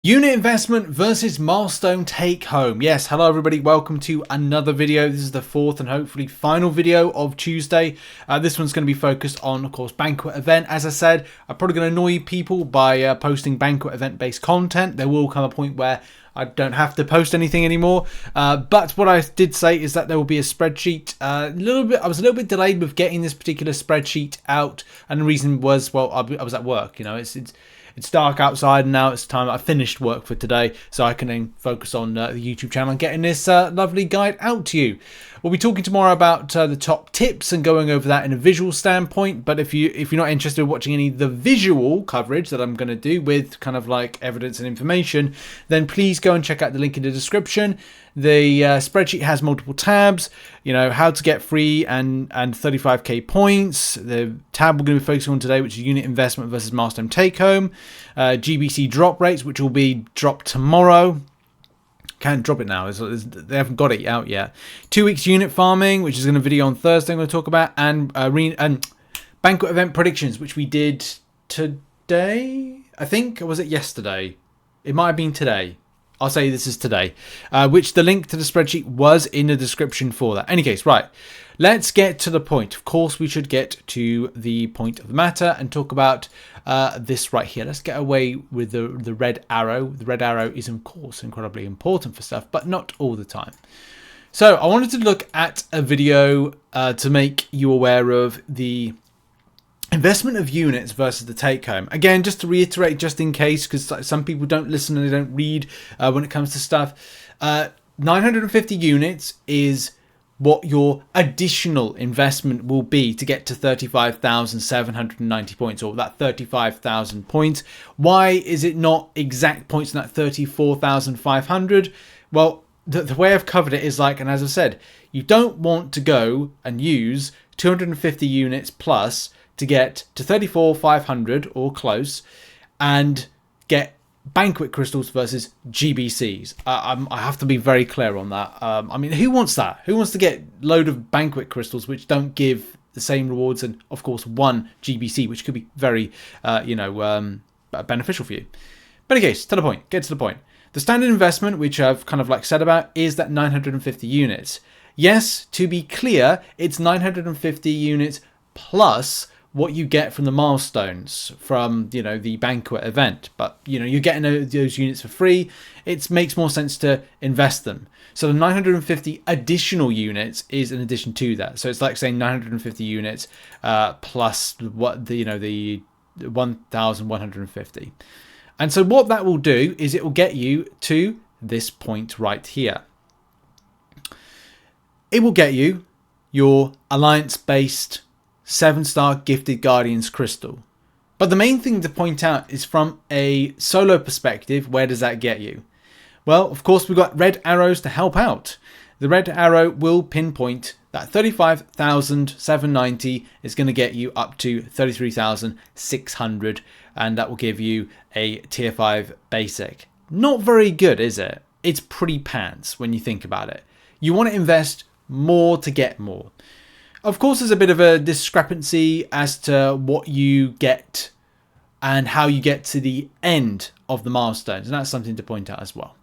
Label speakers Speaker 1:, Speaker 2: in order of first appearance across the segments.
Speaker 1: Unit investment versus milestone take home. Yes, hello everybody, welcome to another video. This is the fourth and hopefully final video of Tuesday. This one's going to be focused on, of course, Banquet Event. As I said, I'm probably going to annoy people by posting Banquet Event based content. There will come a point where I don't have to post anything anymore. But what I did say is that there will be a spreadsheet. I was a little bit delayed with getting this particular spreadsheet out, and the reason was, well, I was at work. You know, it's dark outside, and now it's time I finished work for today, so I can then focus on the YouTube channel and getting this lovely guide out to you. We'll be talking tomorrow about the top tips and going over that in a visual standpoint. But if you're not interested in watching any of the visual coverage that I'm going to do with kind of like evidence and information, then please go and check out the link in the description. The spreadsheet has multiple tabs, you know, how to get free and 35k points. The tab we're going to be focusing on today, which is unit investment versus milestone take home, GBC drop rates, which will be dropped tomorrow. Can't drop it now. They haven't got it out yet. 2 weeks unit farming, which is going to video on Thursday I'm going to talk about, and Banquet Event predictions, which we did today, I think, or was it yesterday? It might have been today. I'll say this is today, which the link to the spreadsheet was in the description for that. Any case, right, let's get to the point. Of course, we should get to the point of the matter and talk about this right here. Let's get away with the red arrow. The red arrow is, of course, incredibly important for stuff, but not all the time. So I wanted to look at a video to make you aware of the investment of units versus the take home. Again, just to reiterate, just in case, because some people don't listen and they don't read when it comes to stuff. 950 units is what your additional investment will be to get to 35,790 points, or that 35,000 points. Why is it not exact points in that 34,500? Well, the way I've covered it is like, and as I said, you don't want to go and use 250 units plus to get to 34,500 or close and get banquet crystals versus GBCs. I have to be very clear on that. I mean, who wants that? Who wants to get a load of banquet crystals which don't give the same rewards, and of course one GBC, which could be very beneficial for you. But anyways, to the point, get to the point. The standard investment, which I've kind of like said about, is that 950 units. Yes, to be clear, it's 950 units plus what you get from the milestones from, you know, the banquet event. But, you know, you're getting those units for free. It makes more sense to invest them. So the 950 additional units is in addition to that. So it's like saying 950 units plus what the 1,150. And so what that will do is it will get you to this point right here. It will get you your alliance-based 7-star gifted Guardian's crystal. But the main thing to point out is from a solo perspective, where does that get you? Well, of course, we've got red arrows to help out. The red arrow will pinpoint that 35,790 is going to get you up to 33,600, and that will give you a tier 5 basic. Not very good, is it? It's pretty pants when you think about it. You want to invest more to get more. Of course, there's a bit of a discrepancy as to what you get and how you get to the end of the milestones, and that's something to point out as well.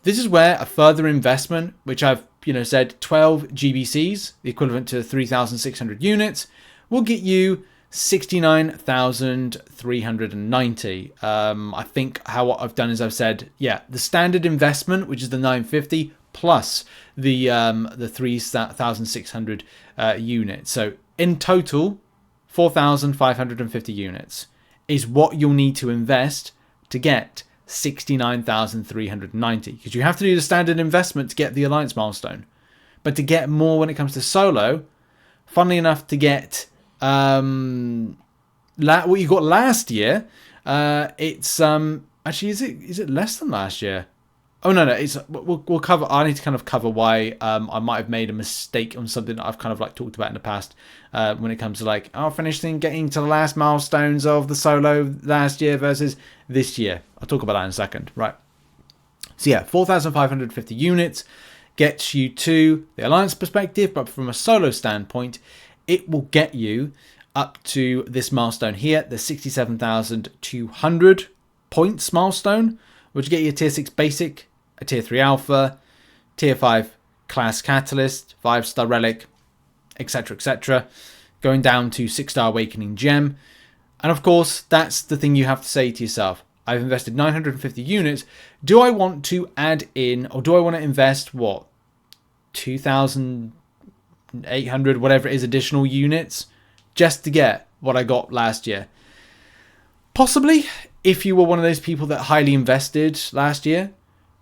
Speaker 1: This is where a further investment, which I've said 12 GBCs, the equivalent to 3,600 units, will get you 69,390. I think what I've done is I've said, yeah, the standard investment, which is the 950 plus the 3,600 units. So in total, 4,550 units is what you'll need to invest to get 69,390, because you have to do the standard investment to get the alliance milestone. But to get more when it comes to solo, funnily enough, to get what you got last year, it's actually, is it less than last year? Oh no, it's we'll cover. I need to kind of cover why I might have made a mistake on something that I've kind of like talked about in the past when it comes to like finishing getting to the last milestones of the solo last year versus this year. I'll talk about that in a second. Right. So yeah, 4,550 units gets you to the alliance perspective, but from a solo standpoint, it will get you up to this milestone here, the 67,200 points milestone, which get you a tier 6 basic, a tier 3 alpha, tier 5 class catalyst, 5-star relic, etc, etc, going down to 6-star awakening gem. And of course, that's the thing you have to say to yourself. I've invested 950 units. Do I want to add in, or do I want to invest, what, 2,800, whatever it is, additional units just to get what I got last year? Possibly, if you were one of those people that highly invested last year.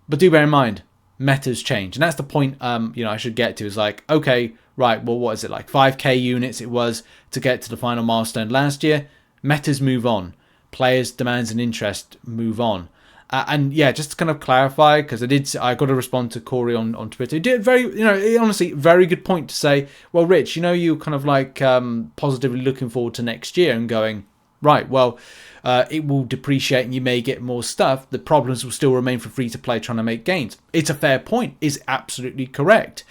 Speaker 1: But do bear in mind, metas change. And that's the point I should get to, is like, okay, right, well, what is it, like 5k units it was to get to the final milestone last year? Metas move on. Players' demands and interest move on. And yeah, just to kind of clarify, because I got to respond to Corey on Twitter. He did honestly, very good point to say, well, Rich, you're kind of like positively looking forward to next year and going, right, well, it will depreciate and you may get more stuff. The problems will still remain for free to play trying to make gains. It's a fair point, is absolutely correct.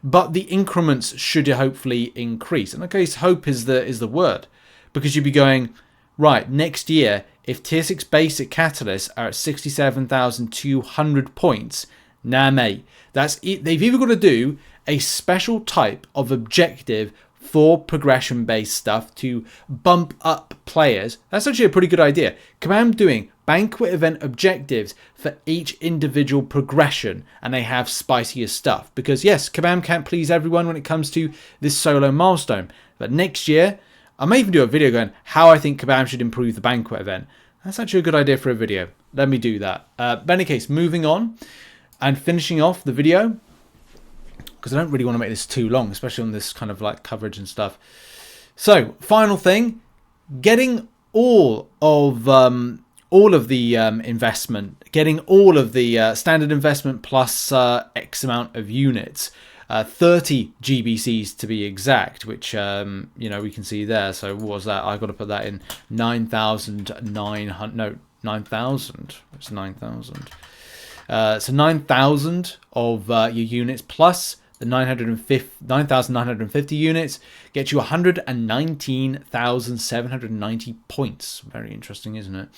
Speaker 1: But the increments should hopefully increase. And okay, so hope is the word. Because you'd be going, right, next year, if tier 6 basic catalysts are at 67,200 points, nah mate, that's it. They've either got to do a special type of objective for progression based stuff to bump up players. That's actually a pretty good idea. Kabam doing Banquet Event objectives for each individual progression, and they have spicier stuff. Because yes, Kabam can't please everyone when it comes to this solo milestone. But next year, I may even do a video going how I think Kabam should improve the Banquet Event. That's actually a good idea for a video. Let me do that. But in any case, moving on and finishing off the video, because I don't really want to make this too long, especially on this kind of like coverage and stuff. So, final thing, getting all of the investment, getting all of the standard investment plus X amount of units. 30 GBCs to be exact, which we can see there. So what was that? I've got to put that in 9,900. No, 9,000. It's 9,000. So 9,000 of your units plus the 9,950 units get you 119,790 points. Very interesting, isn't it?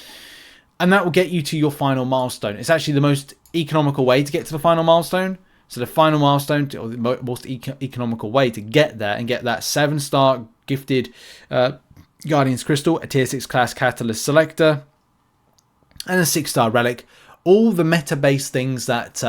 Speaker 1: And that will get you to your final milestone. It's actually the most economical way to get to the final milestone. So the final milestone, or the most economical way to get there and get that 7-star gifted Guardian's Crystal, a tier 6 class Catalyst Selector, and a 6-star Relic. All the meta-based things that,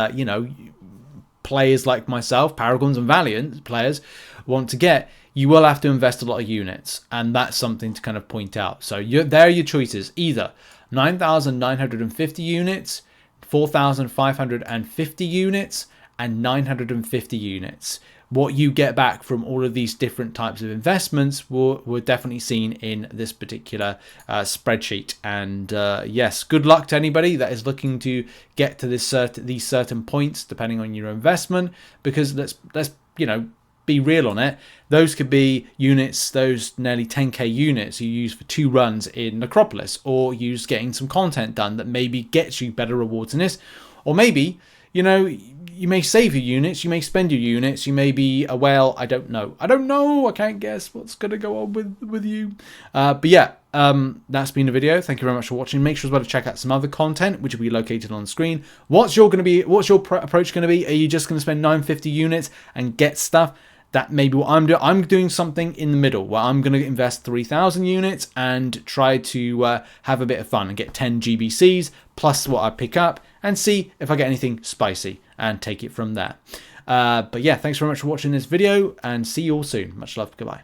Speaker 1: players like myself, Paragons and Valiant players, want to get. You will have to invest a lot of units. And that's something to kind of point out. So there are your choices. Either 9,950 units, 4,550 units, and 950 units. What you get back from all of these different types of investments were definitely seen in this particular spreadsheet. And yes, good luck to anybody that is looking to get to these certain points, depending on your investment. Because let's be real on it. Those could be units, those nearly 10k units you use for 2 runs in Necropolis, or use getting some content done that maybe gets you better rewards in this, or maybe you may save your units, you may spend your units, you may be a whale. I don't know. I can't guess what's going to go on with you. But yeah, that's been the video. Thank you very much for watching. Make sure as well to check out some other content, which will be located on screen. What's your approach going to be? Are you just going to spend 950 units and get stuff? That may be what I'm doing. I'm doing something in the middle where I'm going to invest 3,000 units and try to have a bit of fun and get 10 GBCs plus what I pick up and see if I get anything spicy and take it from there. But yeah, thanks very much for watching this video and see you all soon. Much love. Goodbye.